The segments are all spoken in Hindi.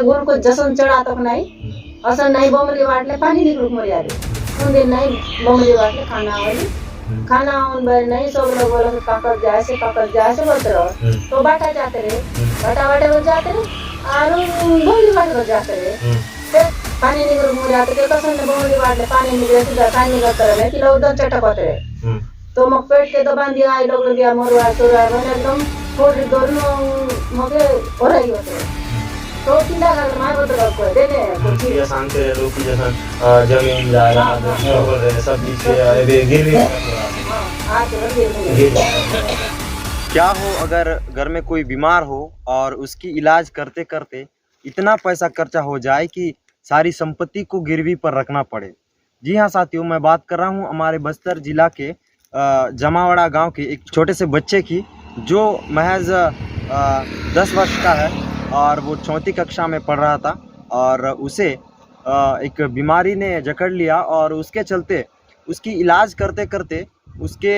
गुरुको जसन चढातो नाही असं नाही बमली वाटले पाणी निघून मरी आले उनले नाही बमली वाटले खाना आउन बार नहीं सब लोग बोला कि पकड़ जाए से बोलते रहो तो बाटा जाते रहे बाटा को जाते रहे और बमली वाट को जाते रहे फिर पानी निघून मरी आते ते कसं बमली वाटले पाणी निघले सुद्धा काय निघत रहे तिला उदर चटक होते रहे तो मग पेट के दबान दिया आई लोग दिया मरुआ सुरुआ मैंने एकदम थोड़ी दोनों मगे हो रही होते तो किला कर मार बदल को देने कुछ ये शांति लोग की जैसा जमीन जायदाद बोल रहे सब नीचे गिरवी क्या हो अगर घर में कोई बीमार हो और उसकी इलाज करते करते इतना पैसा खर्चा हो जाए कि सारी संपत्ति को गिरवी पर रखना पड़े। जी हाँ साथियों, मैं बात कर रहा हूँ हमारे बस्तर जिला के जमावड़ा गांव के एक छोटे से बच्चे की जो महज 10 वर्ष का है और वो 4वीं कक्षा में पढ़ रहा था और उसे एक बीमारी ने जकड़ लिया और उसके चलते उसकी इलाज करते करते उसके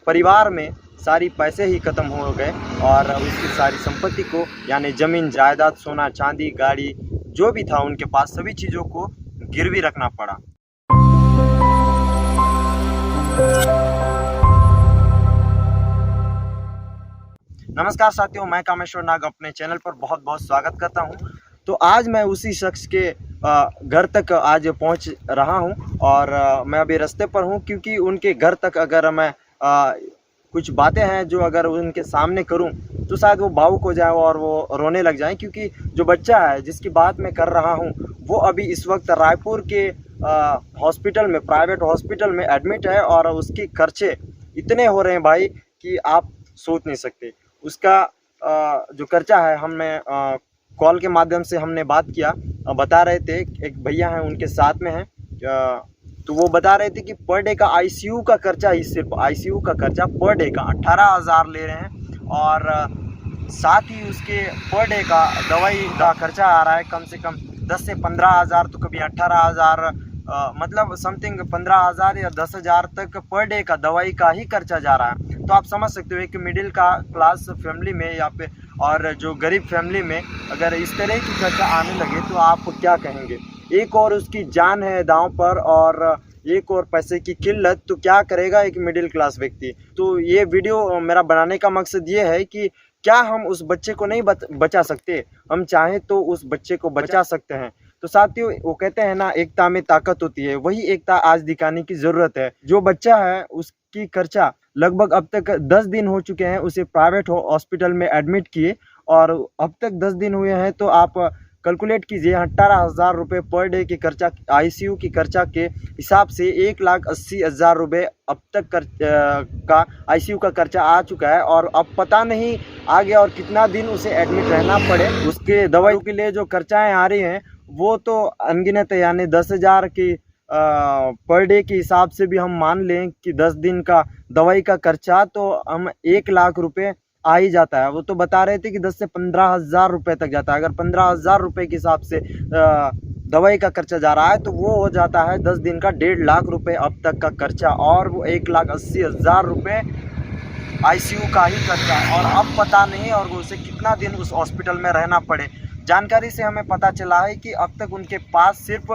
परिवार में सारी पैसे ही ख़त्म हो गए और उसकी सारी संपत्ति को यानी ज़मीन जायदाद सोना चांदी गाड़ी जो भी था उनके पास सभी चीज़ों को गिरवी रखना पड़ा। नमस्कार साथियों, मैं कामेश्वर नाग अपने चैनल पर बहुत बहुत स्वागत करता हूं। तो आज मैं उसी शख्स के घर तक आज पहुंच रहा हूं और मैं अभी रास्ते पर हूं क्योंकि उनके घर तक अगर मैं कुछ बातें हैं जो अगर उनके सामने करूं तो शायद वो भावुक हो जाए और वो रोने लग जाएं क्योंकि जो बच्चा है जिसकी बात मैं कर रहा हूं वो अभी इस वक्त रायपुर के हॉस्पिटल में प्राइवेट हॉस्पिटल में एडमिट है और उसके खर्चे इतने हो रहे हैं भाई कि आप सोच नहीं सकते। उसका जो खर्चा है हमने कॉल के माध्यम से हमने बात किया, बता रहे थे एक भैया हैं उनके साथ में हैं तो वो बता रहे थे कि पर डे का आईसीयू का खर्चा ही सिर्फ आईसीयू का खर्चा पर डे का 18,000 ले रहे हैं और साथ ही उसके पर डे का दवाई का खर्चा आ रहा है कम से कम 10 से 15,000 तो कभी 18,000 मतलब समथिंग 15,000 या 10,000 तक पर डे का दवाई का ही खर्चा जा रहा है। तो आप समझ सकते हो एक मिडिल का क्लास फैमिली में या पे और जो गरीब फैमिली में अगर इस तरह की खर्चा आने लगे तो आप क्या कहेंगे। एक और उसकी जान है दांव पर और एक और पैसे की किल्लत, तो क्या करेगा एक मिडिल क्लास व्यक्ति। तो ये वीडियो मेरा बनाने का मकसद ये है कि क्या हम उस बच्चे को नहीं बचा सकते, हम चाहें तो उस बच्चे को बचा सकते हैं। तो साथियों वो कहते हैं ना एकता में ताकत होती है, वही एकता आज दिखाने की ज़रूरत है। जो बच्चा है उसकी खर्चा लगभग अब तक 10 दिन हो चुके हैं उसे प्राइवेट हॉस्पिटल में एडमिट किए और अब तक 10 दिन हुए हैं तो आप कैलकुलेट कीजिए 18,000 रुपये पर डे के खर्चा आईसीयू की खर्चा के हिसाब से 1,80,000 रुपये अब तक का आईसीयू का खर्चा आ चुका है और अब पता नहीं आगे और कितना दिन उसे एडमिट रहना पड़े। उसके दवाई के लिए जो खर्चाएँ आ रही हैं वो तो अनगिनत है, यानी 10,000 की पर डे के हिसाब से भी हम मान लें कि 10 दिन का दवाई का खर्चा तो हम 1,00,000 रुपये आ ही जाता है। वो तो बता रहे थे कि 10 से 15,000 रुपये तक जाता है। अगर 15,000 रुपये के हिसाब से दवाई का खर्चा जा रहा है तो वो हो जाता है 10 दिन का 1.5 लाख रुपये अब तक का खर्चा और वो 1,80,000 रुपये आईसीयू का ही खर्चा और अब पता नहीं और वो उसे कितना दिन उस हॉस्पिटल में रहना पड़े। जानकारी से हमें पता चला है कि अब तक उनके पास सिर्फ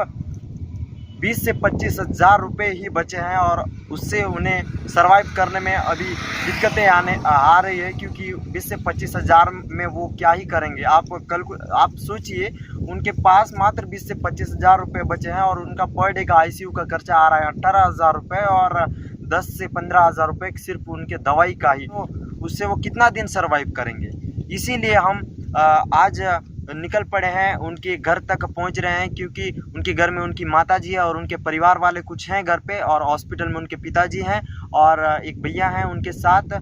20 से 25,000 रुपये ही बचे हैं और उससे उन्हें सरवाइव करने में अभी दिक्कतें आ रही है क्योंकि 20 से 25,000 में वो क्या ही करेंगे। आप सोचिए उनके पास मात्र 20 से 25,000 रुपये बचे हैं और उनका पर डे का आईसीयू का खर्चा आ रहा है 18,000 रुपये और 10 से 15,000 रुपये सिर्फ उनके दवाई का ही। तो उससे वो कितना दिन सरवाइव करेंगे। इसीलिए हम आज निकल पड़े हैं, उनके घर तक पहुंच रहे हैं क्योंकि उनके घर में उनकी माताजी है और उनके परिवार वाले कुछ हैं घर पे और हॉस्पिटल में उनके पिताजी हैं और एक भैया हैं उनके साथ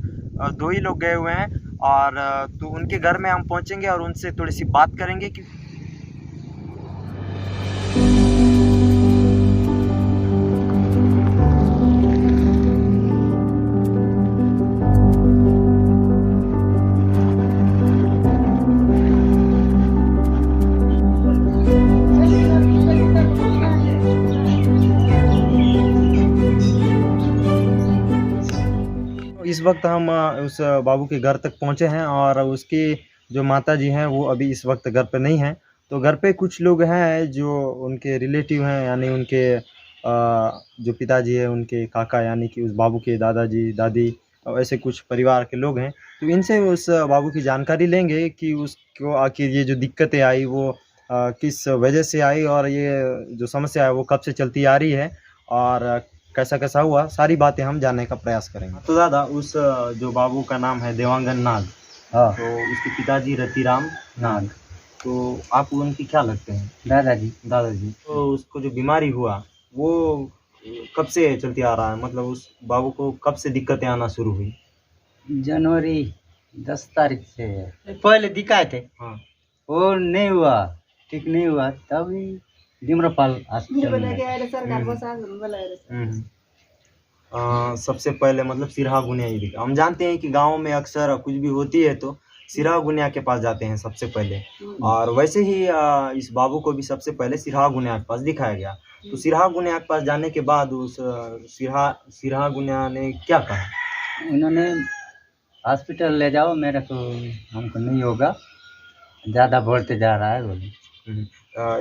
2 ही लोग गए हुए हैं और तो उनके घर में हम पहुंचेंगे और उनसे थोड़ी सी बात करेंगे कि इस वक्त हम उस बाबू के घर तक पहुंचे हैं और उसकी जो माता जी हैं वो अभी इस वक्त घर पर नहीं हैं तो घर पे कुछ लोग हैं जो उनके रिलेटिव हैं, यानी उनके जो पिताजी है उनके काका, यानी कि उस बाबू के दादाजी दादी, और ऐसे कुछ परिवार के लोग हैं। तो इनसे उस बाबू की जानकारी लेंगे कि उसको आखिर ये जो दिक्कतें आई वो किस वजह से आई, और ये जो समस्या है वो कब से चलती आ रही है, और कैसा कैसा हुआ, सारी बातें हम जानने का प्रयास करेंगे। तो दादा, उस जो बाबू का नाम है देवांगन नाग, हाँ, तो उसके पिताजी रतिराम नाग, तो आप उनकी क्या लगते हैं? दादाजी। दादाजी। तो उसको जो बीमारी हुआ वो कब से चलती आ रहा है, मतलब उस बाबू को कब से दिक्कतें आना शुरू हुई? जनवरी 10 तारीख से पहले दिखाए थे, हाँ। वो नहीं हुआ, ठीक नहीं हुआ, तब डिमरापाल हॉस्पिटल में सबसे पहले मतलब सिरहा गुनिया ही दिखा। हम जानते हैं कि गांव में अक्सर कुछ भी होती है तो सिरहा गुनिया के पास जाते हैं सबसे पहले, और वैसे ही इस बाबू को भी सबसे पहले सिरहा गुनिया के पास दिखाया गया। तो सिरहा गुनिया के पास जाने के बाद उस सिरहा गुनिया ने क्या कहा? उन्होंने हॉस्पिटल ले जाओ, मेरे को हमको नहीं होगा, ज़्यादा बढ़ते जा रहा है बोले।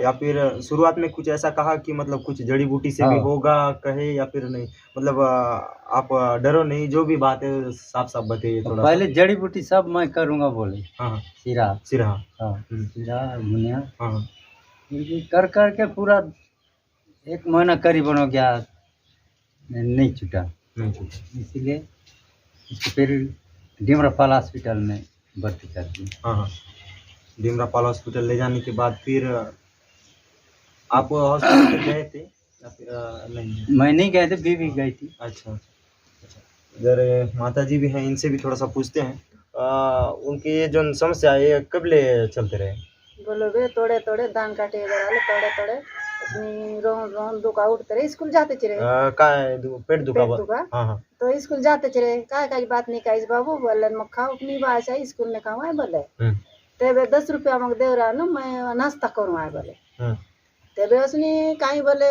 या फिर शुरुआत में कुछ ऐसा कहा कि मतलब कुछ जड़ी बूटी से भी हाँ। होगा कहे, या फिर नहीं, मतलब आप डरो नहीं, जो भी बात है साफ साफ बताइए थोड़ा। पहले जड़ी बूटी सब मैं करूँगा बोले। हाँ। सिरा, सिरहा। हाँ, सिरा गुनिया हाँ। फिर भी कर कर के पूरा 1 महीना करीब हो गया, नहीं छूटा, नहीं छूटा। इसीलिए इसको फिर डिमरापाल हॉस्पिटल में भर्ती कर दिया। हाँ। डिमरापाल हॉस्पिटल ले जाने के बाद फिर आप हॉस्पिटल गए थे या फिर नहीं? मैं नहीं गए थे, बीवी गई थी। अच्छा। इधर माता जी भी हैं, इनसे भी थोड़ा सा पूछते हैं। उनकी ये जो समस्या है ये कब ले चलते रहे? बोलो बे तोड़े तोड़े धान काटे वाले तोड़े तोड़े उसमें रोन दुखा उठते रहे, स्कूल जाते चले पेट दुखा। हाँ हाँ। तो स्कूल जाते चले, काय बात नहीं काइस बाबू बोले मक्खा अपनी बात है स्कूल में खाऊं बोले। तेबे 10 रुपया मग देव रहा मैं नाश्ता करूँ आए बोले। तेबे उसने कहीं बोले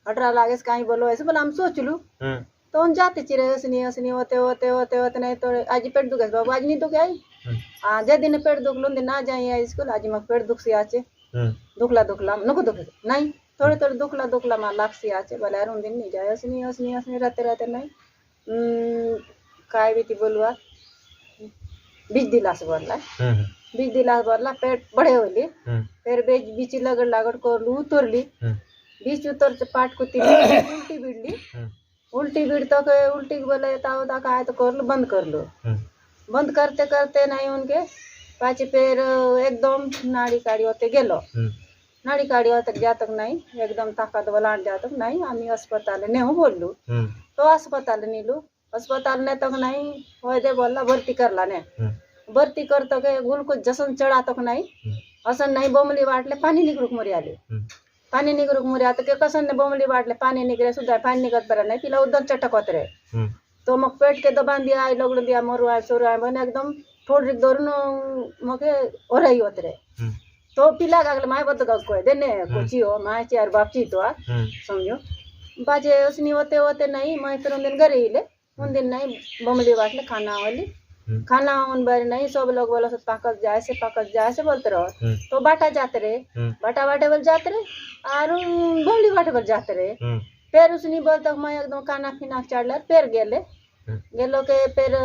हटरा लागे कहीं बोलो ऐसे बोला, हम सोच लू तो हम जाते चिरे उसने होते होते होते होते नहीं तो आज पेट दुखे बाबू, आज नहीं दुखे आई जे दिन पेट दुखलो दिन ना जाए स्कूल, आज मग पेट दुख से आचे दुखला नको दुखे नहीं, थोड़े थोड़े दुखला मार लाख से आचे बोले यार उन दिन नहीं जाए उसने रहते रहते नहीं काय भी थी बोलवा 20 दिलास बोलला 20 दिलास बोलला पेट बड़े होली, फिर बीच लगड़ कर लू उतरली, बीच उतर पाट को उल्टी बिड़ली, उल्टी बिड़ तो उल्टी बोले ता काय तो कर लो बंद कर लो, बंद करते करते नहीं उनके पाचे फिर एकदम नाड़ी काड़ी होते गेलो, नाड़ी काड़ी होते जातक नहीं एकदम ताकत वाला जातक नहीं, आम्ही अस्पताल ने हूँ बोलू तो अस्पताल नीलू, अस्पताल ने तक नहीं हो दे बोला भर्ती करला ने, भर्ती कर तो के ग्लूकोज जसन चढ़ा तक नहीं असन नहीं बोमली वाटले पानी निकरुक मरी आले, पानी निकरुक मरी आते के कसन ने बोमली वाटले पानी निकले सुधा पानी निकल पर नहीं पिला उधर चटक होते रहे, तो मग पेट के दबान दिया आई लोगड़ दिया मोरू आए सोरू आए बने एकदम थोड़ी दोनों मगे और ही होते रहे, तो पिला गगल माय बद गग को देने कुछ हो माय चार बापची तो समझो बाजे उसनी होते होते नहीं मैं फिर उन दिन घर ही ले उन दिन नहीं बोमली वाटले खाना वाली खाना उन बार नहीं सब लोग बोला पाकत जाए से बोलते रहो, तो बाटा जाते रहे बाटा बाटे बोल जाते रहे और बोमली बाटे बोल जाते रहे, फिर उसने बोलता मैं एकदम खाना पीना चढ़ फिर गेलो के फिर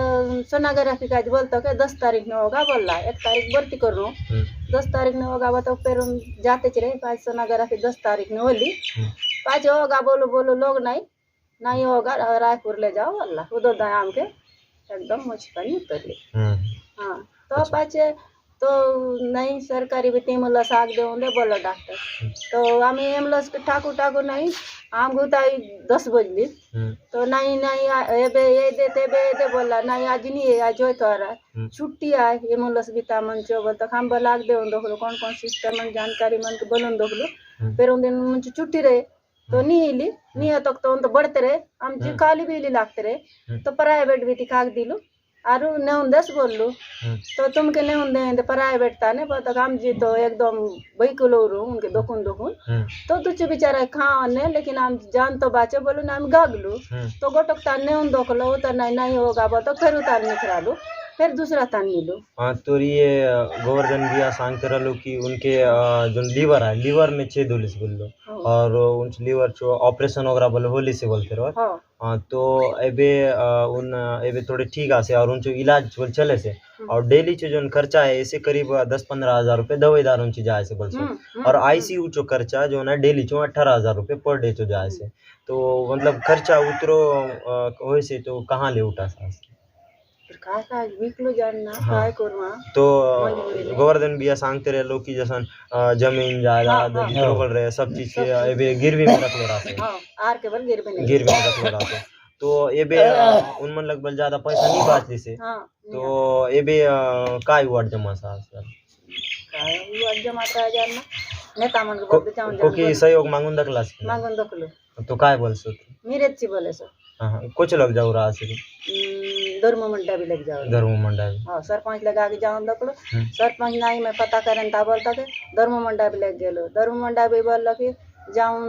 सोनोग्राफी का बोलता के 10 तारीख में होगा बोल रहा 1 तारीख भर्ती कर लो 10 तारीख में होगा तो फिर जाते चले पाँच सोनोग्राफी 10 तारीख में होली पाँच होगा बोलो लोग नहीं होगा रायपुर ले जाओ अल्लाह उधर दयाम के एकदम मुझपनी उतर ली। हाँ तो पाचे तो नहीं सरकारी भी टीम साग दे बोलो डॉक्टर, तो आम एम्बुलेंस के ठाकुर नहीं आम गुताई 10 बजली तो नहीं ये दे बोला नहीं आज नहीं है आज थोड़ा छुट्टी आए एम्बुलेंस भी तामन चो बोल तो हम बलाग दे देखलो कौन कौन सिस्टम मन जानकारी मन के बोलन देखलो, फिर उन दिन मुझे छुट्टी रहे तो नहीं तक तो उन तो बढ़ते रहे हम जी खाली भी लागते रहे, तो प्राइवेट भी दिखाक दिलू आरु नेउन 10 बोलू तो तुमके नेउन दे प्राइवेट ताने तो हम जी तो एकदम बईकुलो रू उनके दोकुन तो तुझ बेचारा खाने लेकिन हम जान तो बाचे बोलू ना हम गागलू तो गोटक तार नेउन दोखलो तो नहीं होगा बोल तो फिर उतार निखरा लू फिर दूसरा तान मिलो। हाँ तो ये गोवर्धन भैया सांगते रहो कि उनके जो लीवर है लीवर में छेद होली से बोल लो हाँ। और उन लीवर जो ऑपरेशन वगैरह बोले होली से बोलते रहो। हाँ। हाँ तो एबे उन एबे थोड़े ठीक आसे और उन जो इलाज बोल चले से और डेली जो खर्चा है ऐसे करीब 10-15 हजार रुपये दवाईदार उनची जाए से बोल से और आईसीयू जो खर्चा जो ना डेली जो 18,000 रुपये पर डे जो जाए से तो मतलब खर्चा उतरो वैसे तो कहाँ ले उठा सा फिर काय विकलो जानना हाँ। काय करूँ तो मजबूरी में। गोवर्धन भैया सांगते रहे लोग कि जैसा जमीन जायदाद हाँ, जितना बोल रहे सब चीज के एबे गिरवी में रख लो रहा हाँ आर के बल गिर बने गिरवी में रख लो रहा तो एबे उनमन लगभग ज्यादा पैसा नहीं बाचली से हाँ तो एबे काय वाट जमा सा काय हुआ जमा था जानना नेता मन के बल चावन क्योंकि सहयोग मांगून दखला से मांगन दखलो तो काय बोल सो मीरेच ची बोले सो हाँ कुछ लग जाओ रहा से धर्म मंडा भी लग जाओ धर्म मंडा हाँ सरपंच लगा के जाऊन दखलो सरपंच नहीं मैं पता करें ता बोलता के धर्म मंडा भी लग गेलो धर्म मंडा भी बोल कि जाऊन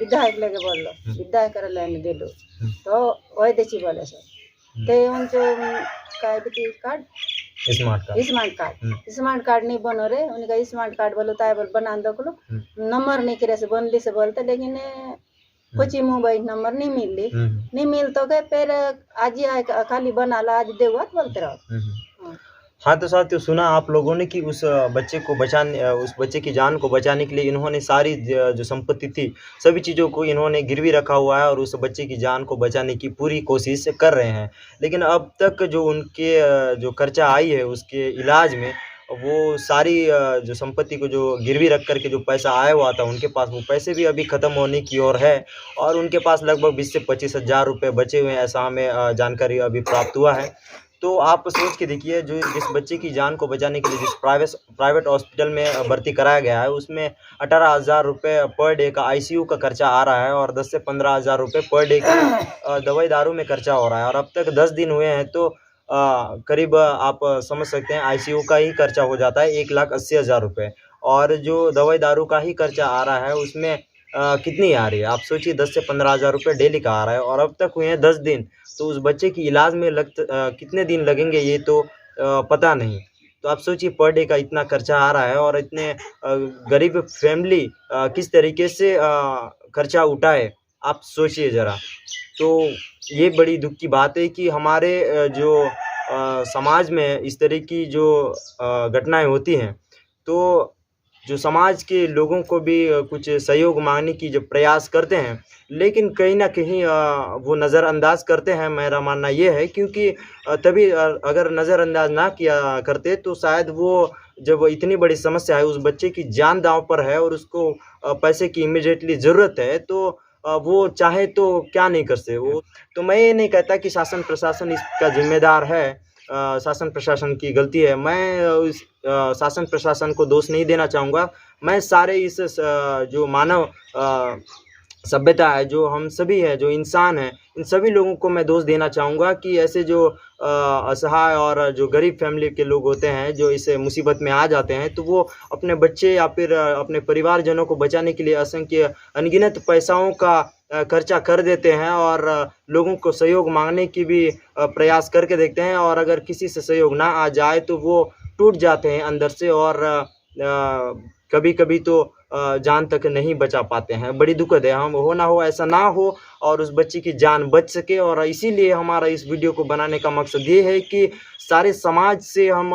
विधायक लेके बोल विधायक कर लेने दिलो तो वही देची बोले सर ते उनसे काय भी कार्ड स्मार्ट कार्ड नहीं बनो रे उनका स्मार्ट कार्ड बोलो ताय बोल बना दखलो नंबर नहीं करे से बनली से बोलते लेकिन कुछ मोबाइल नंबर नहीं मिल तो के फिर आज ही खाली बना ला आज देवत बोलते रहो। हाँ तो साथियों सुना आप लोगों ने कि उस बच्चे को बचाने उस बच्चे की जान को बचाने के लिए इन्होंने सारी जो संपत्ति थी सभी चीज़ों को इन्होंने गिरवी रखा हुआ है और उस बच्चे की जान को बचाने की पूरी कोशिश कर रहे हैं लेकिन अब तक जो उनके जो खर्चा आई है उसके इलाज में वो सारी जो संपत्ति को जो गिरवी रख करके जो पैसा आया हुआ था उनके पास वो पैसे भी अभी ख़त्म होने की ओर है और उनके पास लगभग 20 से 25 हज़ार रुपये बचे हुए हैं ऐसा हमें जानकारी अभी प्राप्त हुआ है। तो आप सोच के देखिए जो जिस बच्चे की जान को बचाने के लिए जिस प्राइवेट हॉस्पिटल में भर्ती कराया गया है उसमें 18,000 रुपये पर डे का आईसीयू का खर्चा आ रहा है और 10 से 15 हज़ार रुपये पर डे का दवाई दारू में खर्चा हो रहा है और अब तक 10 दिन हुए हैं तो करीब आप समझ सकते हैं आईसीयू का ही खर्चा हो जाता है 1,80,000 रुपये और जो दवाई दारू का ही खर्चा आ रहा है उसमें कितनी आ रही है आप सोचिए 10 से 15 हज़ार रुपये डेली का आ रहा है और अब तक हुए हैं 10 दिन तो उस बच्चे की इलाज में कितने दिन लगेंगे ये तो पता नहीं। तो आप सोचिए पर डे का इतना खर्चा आ रहा है और इतने गरीब फैमिली किस तरीके से खर्चा उठाए आप सोचिए ज़रा। तो ये बड़ी दुख की बात है कि हमारे जो समाज में इस तरह की जो घटनाएं होती हैं तो जो समाज के लोगों को भी कुछ सहयोग मांगने की जो प्रयास करते हैं लेकिन कहीं ना कहीं वो नज़रअंदाज करते हैं। मेरा मानना ये है क्योंकि तभी अगर नज़रअंदाज ना किया करते तो शायद वो जब इतनी बड़ी समस्या है उस बच्चे की जान दांव पर है और उसको पैसे की इमीडिएटली ज़रूरत है तो वो चाहे तो क्या नहीं कर सकते वो। तो मैं ये नहीं कहता कि शासन प्रशासन इसका जिम्मेदार है शासन प्रशासन की गलती है मैं उस शासन प्रशासन को दोष नहीं देना चाहूँगा। मैं सारे इस जो मानव सभ्यता है जो हम सभी है जो इंसान है इन सभी लोगों को मैं दोष देना चाहूँगा कि ऐसे जो असहाय और जो गरीब फैमिली के लोग होते हैं जो इस मुसीबत में आ जाते हैं तो वो अपने बच्चे या फिर अपने परिवारजनों को बचाने के लिए असंख्य अनगिनत पैसाओं का खर्चा कर देते हैं और लोगों को सहयोग मांगने की भी प्रयास करके देखते हैं और अगर किसी से सहयोग ना आ जाए तो वो टूट जाते हैं अंदर से और कभी कभी तो जान तक नहीं बचा पाते हैं। बड़ी दुखद है हम हो ना हो ऐसा ना हो और उस बच्चे की जान बच सके और इसीलिए हमारा इस वीडियो को बनाने का मकसद ये है कि सारे समाज से हम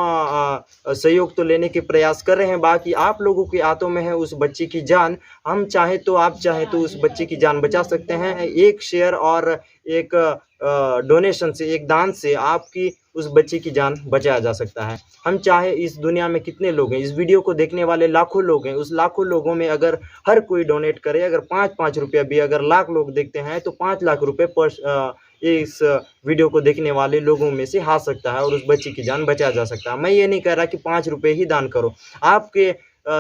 सहयोग तो लेने के प्रयास कर रहे हैं बाकी आप लोगों के हाथों में है उस बच्चे की जान। हम चाहे तो आप चाहे तो उस बच्चे की जान बचा सकते हैं। एक शेयर और एक डोनेशन से एक दान से आपकी उस बच्चे की जान बचाया जा सकता है। हम चाहे इस दुनिया में कितने लोग हैं इस वीडियो को देखने वाले लाखों लोग हैं उस लाखों लोगों में अगर हर कोई डोनेट करे अगर 5-5 रुपया भी अगर लाख लोग देखते हैं तो 5 लाख रुपए पर इस वीडियो को देखने वाले लोगों में से आ सकता है और उस बच्चे की जान बचाया जा सकता है। मैं ये नहीं कह रहा कि 5 रुपये ही दान करो आपके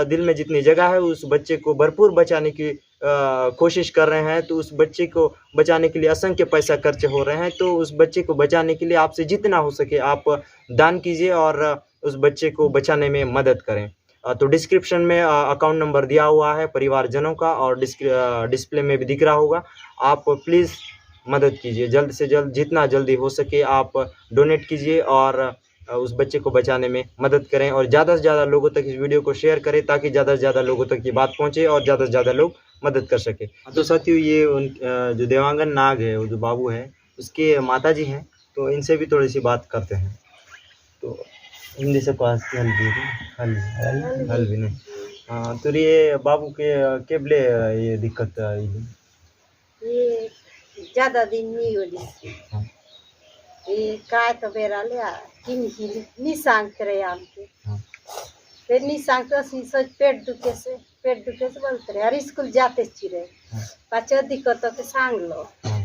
दिल में जितनी जगह है उस बच्चे को भरपूर बचाने की कोशिश कर रहे हैं तो उस बच्चे को बचाने के लिए असंख्य पैसा खर्च हो रहे हैं तो उस बच्चे को बचाने के लिए आपसे जितना हो सके आप दान कीजिए और उस बच्चे को बचाने में मदद करें। तो डिस्क्रिप्शन में अकाउंट नंबर दिया हुआ है परिवारजनों का और डिस्प्ले में भी दिख रहा होगा। आप प्लीज़ मदद कीजिए जल्द से जल्द जितना जल्दी हो सके आप डोनेट कीजिए और उस बच्चे को बचाने में मदद करें और ज़्यादा से ज़्यादा लोगों तक इस वीडियो को शेयर करें ताकि ज़्यादा से ज़्यादा लोगों तक ये बात पहुँचे और ज़्यादा से ज़्यादा लोग मदद कर सके। तो साथियों ये जो देवांगन नाग है, वो जो बाबू है, उसके माताजी हैं, तो इनसे भी थोड़ी सी बात करते हैं। तो हिंदी से पास हल भी नहीं। हाँ, तो ये बाबू के बले ये दिक्कत आई है? ये ज्यादा दिन नहीं होली हाँ। ये काय तो बेराले नि सांगते रहे आमके हाँ। फिर नि सांगते असं सोच पेट दुखे से बोलते रहे अरे स्कूल जाते चिरे हाँ। पाच अधिक तो के सांग लो हाँ।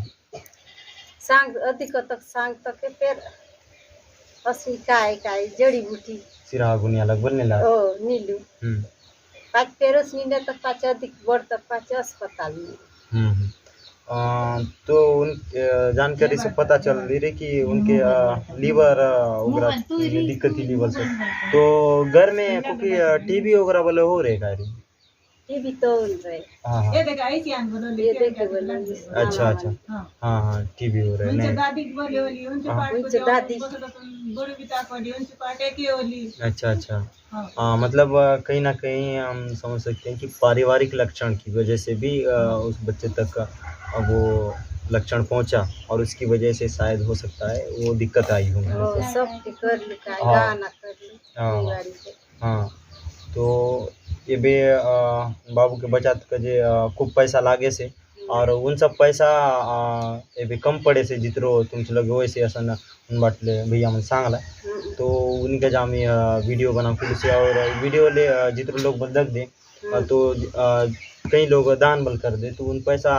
सांग अधिक तो सांग तो के फिर असली काय जड़ी बूटी सिरा गुनिया लग बनने लगा। ओ नीलू पाच पेरोस नीले तक पाच अधिक बढ़ तक पाच अस्पताल में। तो उन जानकारी से पता चल रही कि उनके लीवर वगैरह की दिक्कत थी लीवर से। तो घर में क्योंकि टीबी वगैरह वाले हो रहे का टीबी तो रहे। हाँ हाँ। ये देखे बोलो अच्छा अच्छा। हाँ हाँ टीबी हो रहे नहीं। उनसे दादी अच्छा अच्छा। हाँ मतलब कहीं ना कहीं हम समझ सकते हैं कि पारिवारिक लक्षण की वजह से भी उस बच्चे तक वो लक्षण पहुंचा और उसकी वजह से शायद हो सकता है वो दिक्कत आई हो। सब कर लिखा हाँ। गाना कर ली हाँ। परिवारी के। हाँ तो ये भी बाबू के बचत का जे खूब पैसा लागे से और उन सब पैसा ये भी कम पड़े से जितरो तुमचे लगे वैसे असं उन बाटले भैया मन सांगला तो उनके जामी वीडियो बना फिर से और वीडियो ले जितने लोग बदल दे तो कई लोग दान बल कर दे तो उन पैसा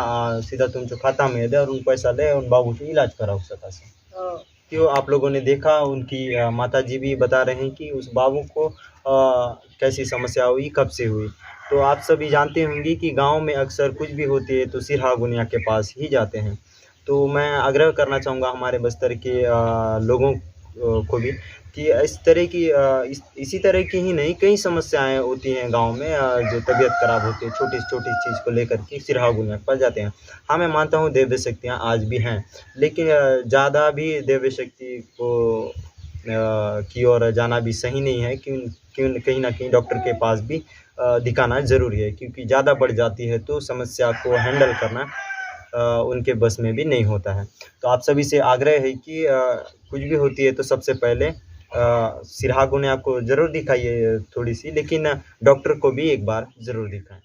सीधा तुमचे खाता में दे और उन पैसा ले उन बाबू के इलाज करा सका से। क्यों आप लोगों ने देखा उनकी माताजी भी बता रहे हैं कि उस बाबू को कैसी समस्या हुई कब से हुई। तो आप सभी जानते होंगे कि गांव में अक्सर कुछ भी होती है तो सिरहा गुनिया के पास ही जाते हैं। तो मैं आग्रह करना चाहूँगा हमारे बस्तर के लोगों को भी कि इस तरह की इसी तरह की ही नहीं कई समस्याएं होती हैं गांव में जो तबीयत खराब होती है छोटी छोटी चीज़ को लेकर के सिरहा गुनिया पर जाते हैं। हाँ मैं मानता हूँ दैवीय शक्तियाँ आज भी हैं लेकिन ज़्यादा भी दैवीय शक्ति को की ओर जाना भी सही नहीं है क्यों कहीं ना कहीं डॉक्टर के पास भी दिखाना ज़रूरी है क्योंकि ज़्यादा बढ़ जाती है तो समस्या को हैंडल करना उनके बस में भी नहीं होता है। तो आप सभी से आग्रह है कि कुछ भी होती है तो सबसे पहले सिरहा गुनिया को ज़रूर दिखाइए थोड़ी सी लेकिन डॉक्टर को भी एक बार ज़रूर दिखाएं।